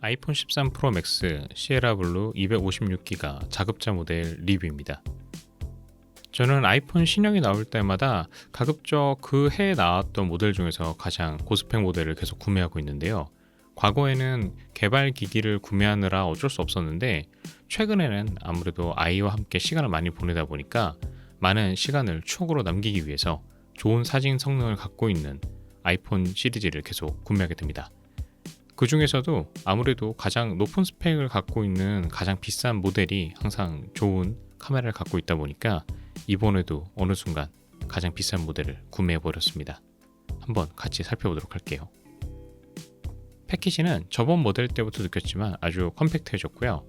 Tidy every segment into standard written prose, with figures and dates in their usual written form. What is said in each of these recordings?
아이폰 13 프로 맥스 시에라 블루 256기가 자급자 모델 리뷰입니다. 저는 아이폰 신형이 나올 때마다 가급적 그 해에 나왔던 모델 중에서 가장 고스펙 모델을 계속 구매하고 있는데요. 과거에는 개발 기기를 구매하느라 어쩔 수 없었는데 최근에는 아무래도 아이와 함께 시간을 많이 보내다 보니까 많은 시간을 추억으로 남기기 위해서 좋은 사진 성능을 갖고 있는 아이폰 시리즈를 계속 구매하게 됩니다. 그 중에서도 아무래도 가장 높은 스펙을 갖고 있는 가장 비싼 모델이 항상 좋은 카메라를 갖고 있다 보니까 이번에도 어느 순간 가장 비싼 모델을 구매해 버렸습니다. 한번 같이 살펴보도록 할게요. 패키지는 저번 모델 때부터 느꼈지만 아주 컴팩트해졌고요.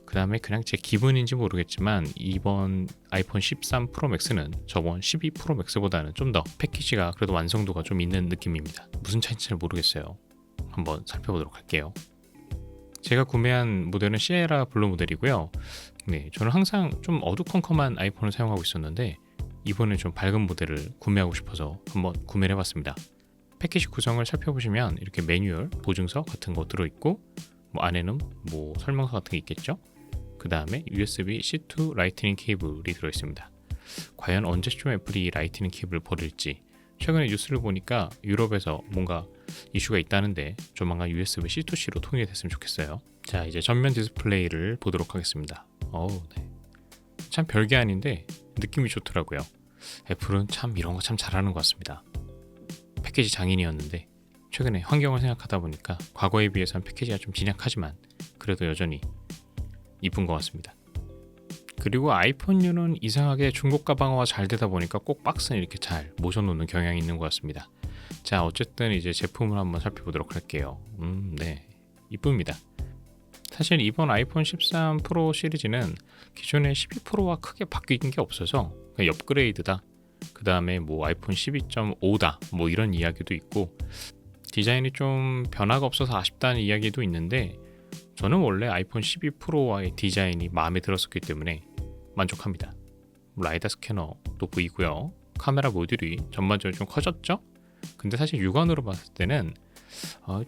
그 다음에 그냥 제 기분인지 모르겠지만 이번 아이폰 13 프로 맥스는 저번 12 프로 맥스보다는 좀 더 패키지가 그래도 완성도가 좀 있는 느낌입니다. 무슨 차이인지 잘 모르겠어요. 한번 살펴보도록 할게요. 제가 구매한 모델은 시에라 블루 모델이고요. 네, 저는 항상 좀 어두컴컴한 아이폰을 사용하고 있었는데 이번에 좀 밝은 모델을 구매하고 싶어서 한번 구매를 해봤습니다. 패키지 구성을 살펴보시면 이렇게 매뉴얼, 보증서 같은 거 들어있고 안에는 설명서 같은 게 있겠죠. 그 다음에 USB-C2 라이트닝 케이블이 들어있습니다. 과연 언제쯤 애플이 라이트닝 케이블을 버릴지 최근에 뉴스를 보니까 유럽에서 뭔가 이슈가 있다는데 조만간 USB-C2C로 통일이 됐으면 좋겠어요. 자, 이제 전면 디스플레이를 보도록 하겠습니다. 네. 참 별게 아닌데 느낌이 좋더라고요. 애플은 참 이런 거 참 잘하는 것 같습니다. 패키지 장인이었는데 최근에 환경을 생각하다 보니까 과거에 비해서는 패키지가 좀 진약하지만 그래도 여전히 이쁜 것 같습니다. 그리고 아이폰류는 이상하게 중고 가방화가 잘 되다 보니까 꼭 박스는 이렇게 잘 모셔놓는 경향이 있는 것 같습니다. 자, 어쨌든 이제 제품을 한번 살펴보도록 할게요. 네, 이쁩니다. 사실 이번 아이폰 13 프로 시리즈는 기존의 12 프로와 크게 바뀐 게 없어서 그냥 업그레이드다. 그 다음에 아이폰 12.5다. 이런 이야기도 있고 디자인이 좀 변화가 없어서 아쉽다는 이야기도 있는데 저는 원래 아이폰 12 프로와의 디자인이 마음에 들었었기 때문에 만족합니다. 라이다 스캐너도 보이고요. 카메라 모듈이 전반적으로 좀 커졌죠? 근데 사실 육안으로 봤을 때는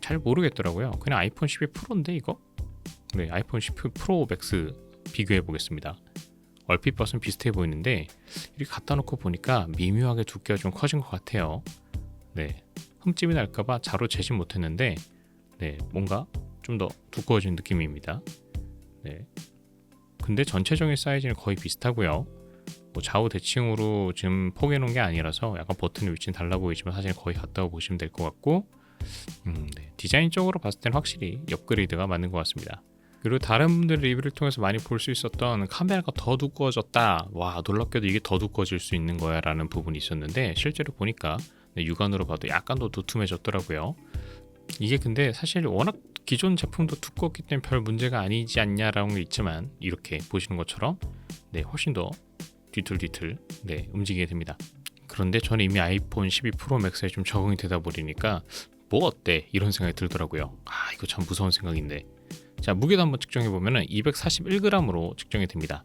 잘 모르겠더라고요. 그냥 아이폰 12 프로인데 이거? 네, 아이폰 12 프로 맥스 비교해 보겠습니다. 얼핏 봐서는 비슷해 보이는데 이렇게 갖다 놓고 보니까 미묘하게 두께가 좀 커진 것 같아요. 네, 흠집이 날까봐 자로 재진 못했는데 네, 뭔가 좀 더 두꺼워진 느낌입니다. 네, 근데 전체적인 사이즈는 거의 비슷하고요. 좌우 대칭으로 지금 포개해 놓은 게 아니라서 약간 버튼의 위치는 달라 보이지만 사실 거의 같다고 보시면 될 것 같고 네, 디자인적으로 봤을 때는 확실히 업그레이드가 맞는 것 같습니다. 그리고 다른 분들 리뷰를 통해서 많이 볼 수 있었던 카메라가 더 두꺼워졌다, 와 놀랍게도 이게 더 두꺼워질 수 있는 거야 라는 부분이 있었는데 실제로 보니까 네, 육안으로 봐도 약간 더 두툼해졌더라고요. 이게 근데 사실 워낙 기존 제품도 두껍기 때문에 별 문제가 아니지 않냐라는 게 있지만 이렇게 보시는 것처럼 네, 훨씬 더 뒤틀뒤틀 네, 움직이게 됩니다. 그런데 저는 이미 아이폰 12 프로 맥스에 좀 적응이 되다 보니까 뭐 어때? 이런 생각이 들더라고요. 이거 참 무서운 생각인데. 자, 무게도 한번 측정해보면 241g으로 측정이 됩니다.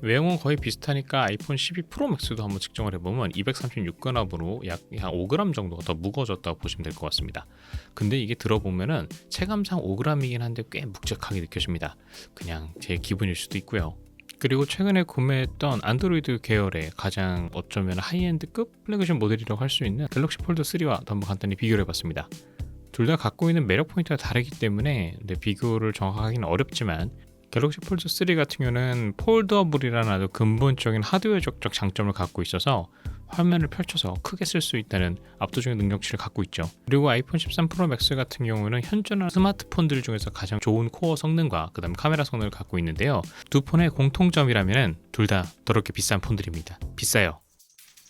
외형은 거의 비슷하니까 아이폰 12 프로 맥스도 한번 측정을 해보면 236g으로 약 5g 정도가 더 무거워졌다고 보시면 될 것 같습니다. 근데 이게 들어보면은 체감상 5g이긴 한데 꽤 묵직하게 느껴집니다. 그냥 제 기분일 수도 있고요. 그리고 최근에 구매했던 안드로이드 계열의 가장 어쩌면 하이엔드급 플래그십 모델이라고 할 수 있는 갤럭시 폴드 3와 한번 간단히 비교를 해봤습니다. 둘 다 갖고 있는 매력 포인트가 다르기 때문에 비교를 정확하게 하기는 어렵지만 갤럭시 폴드 3 같은 경우는 폴더블이라는 아주 근본적인 하드웨어적 장점을 갖고 있어서 화면을 펼쳐서 크게 쓸 수 있다는 압도적인 능력치를 갖고 있죠. 그리고 아이폰 13 프로 맥스 같은 경우는 현존하는 스마트폰들 중에서 가장 좋은 코어 성능과 그 다음 카메라 성능을 갖고 있는데요. 두 폰의 공통점이라면 둘 다 더럽게 비싼 폰들입니다. 비싸요.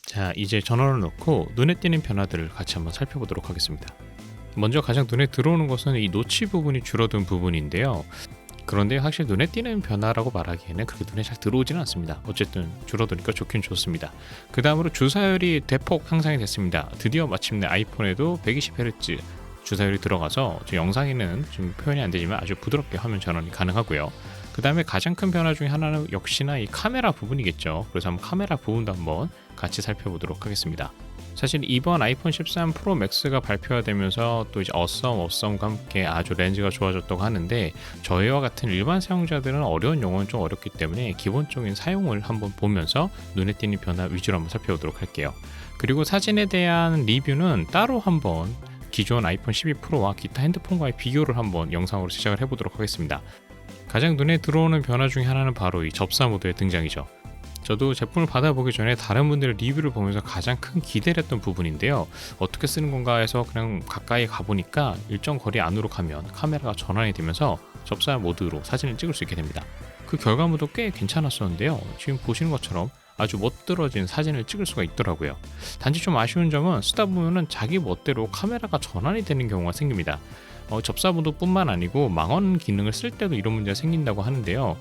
자, 이제 전원을 놓고 눈에 띄는 변화들을 같이 한번 살펴보도록 하겠습니다. 먼저 가장 눈에 들어오는 것은 이 노치 부분이 줄어든 부분인데요. 그런데 확실히 눈에 띄는 변화라고 말하기에는 그렇게 눈에 잘 들어오지는 않습니다. 어쨌든 줄어드니까 좋긴 좋습니다. 그 다음으로 주사율이 대폭 향상이 됐습니다. 드디어 마침내 아이폰에도 120Hz 주사율이 들어가서 영상에는 지금 표현이 안 되지만 아주 부드럽게 화면 전환이 가능하고요. 그 다음에 가장 큰 변화 중에 하나는 역시나 이 카메라 부분이겠죠. 그래서 한번 카메라 부분도 한번 같이 살펴보도록 하겠습니다. 사실 이번 아이폰 13 프로 맥스가 발표가 되면서 또 이제 어썸과 함께 아주 렌즈가 좋아졌다고 하는데, 저희와 같은 일반 사용자들은 어려운 용어는 좀 어렵기 때문에 기본적인 사용을 한번 보면서 눈에 띄는 변화 위주로 한번 살펴보도록 할게요. 그리고 사진에 대한 리뷰는 따로 한번 기존 아이폰 12 프로와 기타 핸드폰과의 비교를 한번 영상으로 시작을 해보도록 하겠습니다. 가장 눈에 들어오는 변화 중에 하나는 바로 이 접사 모드의 등장이죠. 저도 제품을 받아보기 전에 다른 분들의 리뷰를 보면서 가장 큰 기대를 했던 부분인데요. 어떻게 쓰는 건가 해서 그냥 가까이 가보니까 일정 거리 안으로 가면 카메라가 전환이 되면서 접사 모드로 사진을 찍을 수 있게 됩니다. 그 결과물도 꽤 괜찮았었는데요. 지금 보시는 것처럼 아주 멋들어진 사진을 찍을 수가 있더라고요. 단지 좀 아쉬운 점은 쓰다 보면은 자기 멋대로 카메라가 전환이 되는 경우가 생깁니다. 접사모드뿐만 아니고 망원 기능을 쓸 때도 이런 문제가 생긴다고 하는데요.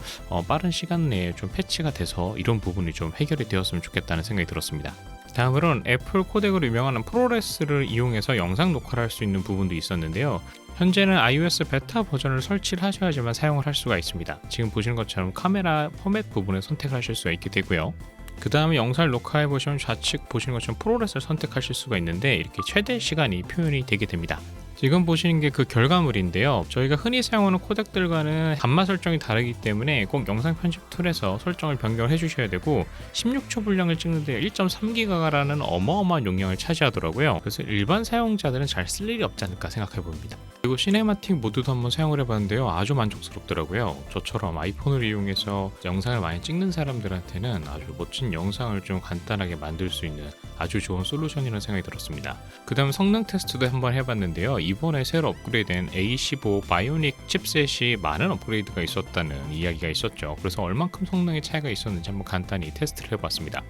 빠른 시간 내에 좀 패치가 돼서 이런 부분이 좀 해결이 되었으면 좋겠다는 생각이 들었습니다. 다음으로는 애플 코덱으로 유명한 프로레스를 이용해서 영상 녹화를 할 수 있는 부분도 있었는데요. 현재는 iOS 베타 버전을 설치를 하셔야지만 사용을 할 수가 있습니다. 지금 보시는 것처럼 카메라 포맷 부분을 선택을 하실 수가 있게 되고요. 그 다음에 영상을 녹화해 보시면 좌측 보시는 것처럼 프로레스를 선택하실 수가 있는데, 이렇게 최대 시간이 표현이 되게 됩니다. 지금 보시는 게 그 결과물인데요. 저희가 흔히 사용하는 코덱들과는 감마 설정이 다르기 때문에 꼭 영상 편집 툴에서 설정을 변경을 해주셔야 되고, 16초 분량을 찍는데 1.3기가라는 어마어마한 용량을 차지하더라고요. 그래서 일반 사용자들은 잘 쓸 일이 없지 않을까 생각해 봅니다. 그리고 시네마틱 모드도 한번 사용을 해봤는데요. 아주 만족스럽더라고요. 저처럼 아이폰을 이용해서 영상을 많이 찍는 사람들한테는 아주 멋진 영상을 좀 간단하게 만들 수 있는 아주 좋은 솔루션이라는 생각이 들었습니다. 그 다음 성능 테스트도 한번 해봤는데요. 이번에 새로 업그레이드된 A15 바이오닉 칩셋이 많은 업그레이드가 있었다는 이야기가 있었죠. 그래서 얼만큼 성능의 차이가 있었는지 한번 간단히 테스트를 해봤습니다.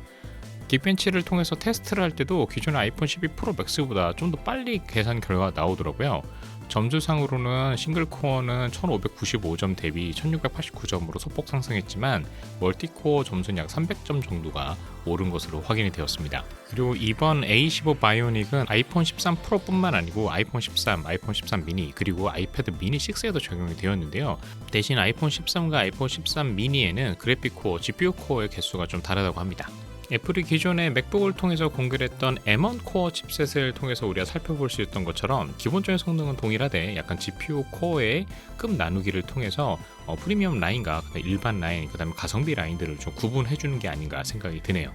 긱벤치를 통해서 테스트를 할 때도 기존의 아이폰 12 프로 맥스보다 좀 더 빨리 계산 결과가 나오더라고요. 점수상으로는 싱글코어는 1595점 대비 1689점으로 소폭 상승했지만 멀티코어 점수는 약 300점 정도가 오른 것으로 확인이 되었습니다. 그리고 이번 A15 바이오닉은 아이폰 13 프로뿐만 아니고 아이폰 13, 아이폰 13 미니, 그리고 아이패드 미니 6에도 적용이 되었는데요. 대신 아이폰 13과 아이폰 13 미니에는 그래픽 코어, GPU 코어의 개수가 좀 다르다고 합니다. 애플이 기존에 맥북을 통해서 공개를 했던 M1 코어 칩셋을 통해서 우리가 살펴볼 수 있던 것처럼 기본적인 성능은 동일하되 약간 GPU 코어의 급 나누기를 통해서 프리미엄 라인과 일반 라인, 그 다음에 가성비 라인들을 좀 구분해주는 게 아닌가 생각이 드네요.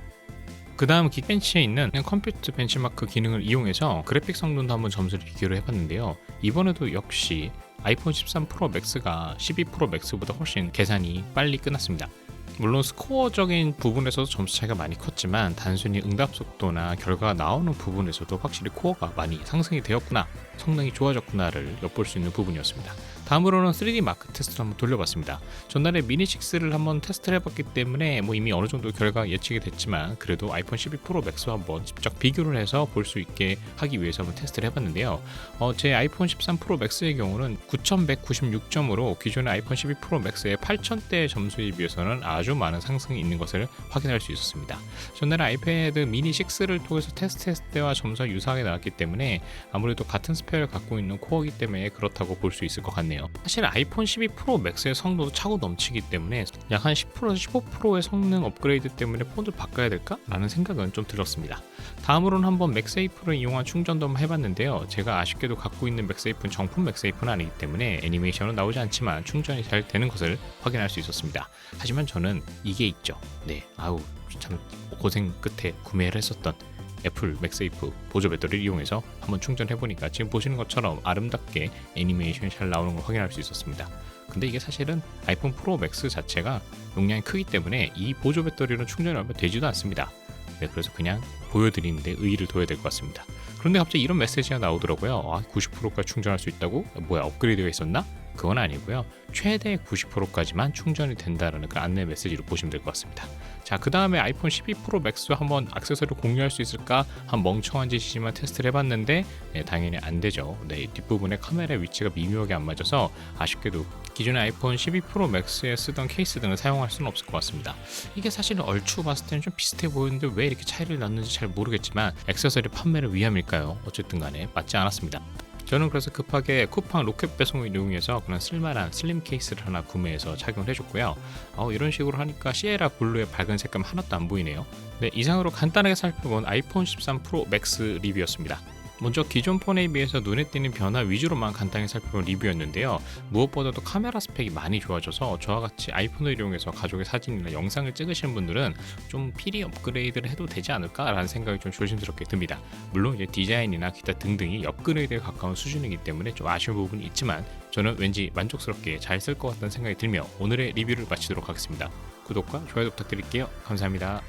그 다음 긱벤치에 있는 컴퓨트 벤치마크 기능을 이용해서 그래픽 성능도 한번 점수를 비교를 해봤는데요. 이번에도 역시 아이폰 13 프로 맥스가 12 프로 맥스보다 훨씬 계산이 빨리 끝났습니다. 물론 스코어적인 부분에서도 점수 차이가 많이 컸지만 단순히 응답 속도나 결과가 나오는 부분에서도 확실히 코어가 많이 상승이 되었구나, 성능이 좋아졌구나를 엿볼 수 있는 부분이었습니다. 다음으로는 3D 마크 테스트를 한번 돌려봤습니다. 전날에 미니6를 한번 테스트를 해봤기 때문에 이미 어느 정도 결과가 예측이 됐지만, 그래도 아이폰 12 프로 맥스와 한번 직접 비교를 해서 볼 수 있게 하기 위해서 한번 테스트를 해봤는데요. 제 아이폰 13 프로 맥스의 경우는 9196점으로 기존의 아이폰 12 프로 맥스의 8000대 점수에 비해서는 아주 많은 상승이 있는 것을 확인할 수 있었습니다. 전날에 아이패드 미니 6를 통해서 테스트했을 때와 점수가 유사하게 나왔기 때문에 아무래도 같은 스펙을 갖고 있는 코어이기 때문에 그렇다고 볼 수 있을 것 같네요. 사실 아이폰 12 프로 맥스의 성능도 차고 넘치기 때문에 약 한 10%에서 15%의 성능 업그레이드 때문에 폰을 바꿔야 될까? 라는 생각은 좀 들었습니다. 다음으로는 한번 맥세이프를 이용한 충전도 한번 해봤는데요. 제가 아쉽게도 갖고 있는 맥세이프는 정품 맥세이프는 아니기 때문에 애니메이션은 나오지 않지만 충전이 잘 되는 것을 확인할 수 있었습니다. 하지만 저는 이게 있죠. 참 고생 끝에 구매를 했었던 애플 맥세이프 보조 배터리를 이용해서 한번 충전해보니까 지금 보시는 것처럼 아름답게 애니메이션이 잘 나오는 걸 확인할 수 있었습니다. 근데 이게 사실은 아이폰 프로 맥스 자체가 용량이 크기 때문에 이 보조 배터리는 충전이 얼마 되지도 않습니다. 그래서 그냥 보여드리는데 의의를 둬야 될 것 같습니다. 그런데 갑자기 이런 메시지가 나오더라고요. 90%까지 충전할 수 있다고? 뭐야, 업그레이드가 있었나? 그건 아니고요. 최대 90%까지만 충전이 된다는 그 안내 메시지로 보시면 될 것 같습니다. 자, 그 다음에 아이폰 12 프로 맥스와 한번 액세서리를 공유할 수 있을까? 한 멍청한 짓이지만 테스트를 해봤는데 당연히 안 되죠. 뒷부분에 카메라 위치가 미묘하게 안 맞아서 아쉽게도 기존의 아이폰 12 프로 맥스에 쓰던 케이스 등을 사용할 수는 없을 것 같습니다. 이게 사실은 얼추 봤을 때는 좀 비슷해 보이는데 왜 이렇게 차이를 낳는지 잘 모르겠지만 액세서리 판매를 위함일까요? 어쨌든 간에 맞지 않았습니다. 저는 그래서 급하게 쿠팡 로켓 배송을 이용해서 그런 쓸만한 슬림 케이스를 하나 구매해서 착용을 해줬고요. 이런 식으로 하니까 시에라 블루의 밝은 색감 하나도 안 보이네요. 네, 이상으로 간단하게 살펴본 아이폰 13 프로 맥스 리뷰였습니다. 먼저 기존 폰에 비해서 눈에 띄는 변화 위주로만 간단히 살펴본 리뷰였는데요. 무엇보다도 카메라 스펙이 많이 좋아져서 저와 같이 아이폰을 이용해서 가족의 사진이나 영상을 찍으시는 분들은 좀 필히 업그레이드를 해도 되지 않을까라는 생각이 좀 조심스럽게 듭니다. 물론 이제 디자인이나 기타 등등이 업그레이드에 가까운 수준이기 때문에 좀 아쉬운 부분이 있지만 저는 왠지 만족스럽게 잘 쓸 것 같다는 생각이 들며 오늘의 리뷰를 마치도록 하겠습니다. 구독과 좋아요 부탁드릴게요. 감사합니다.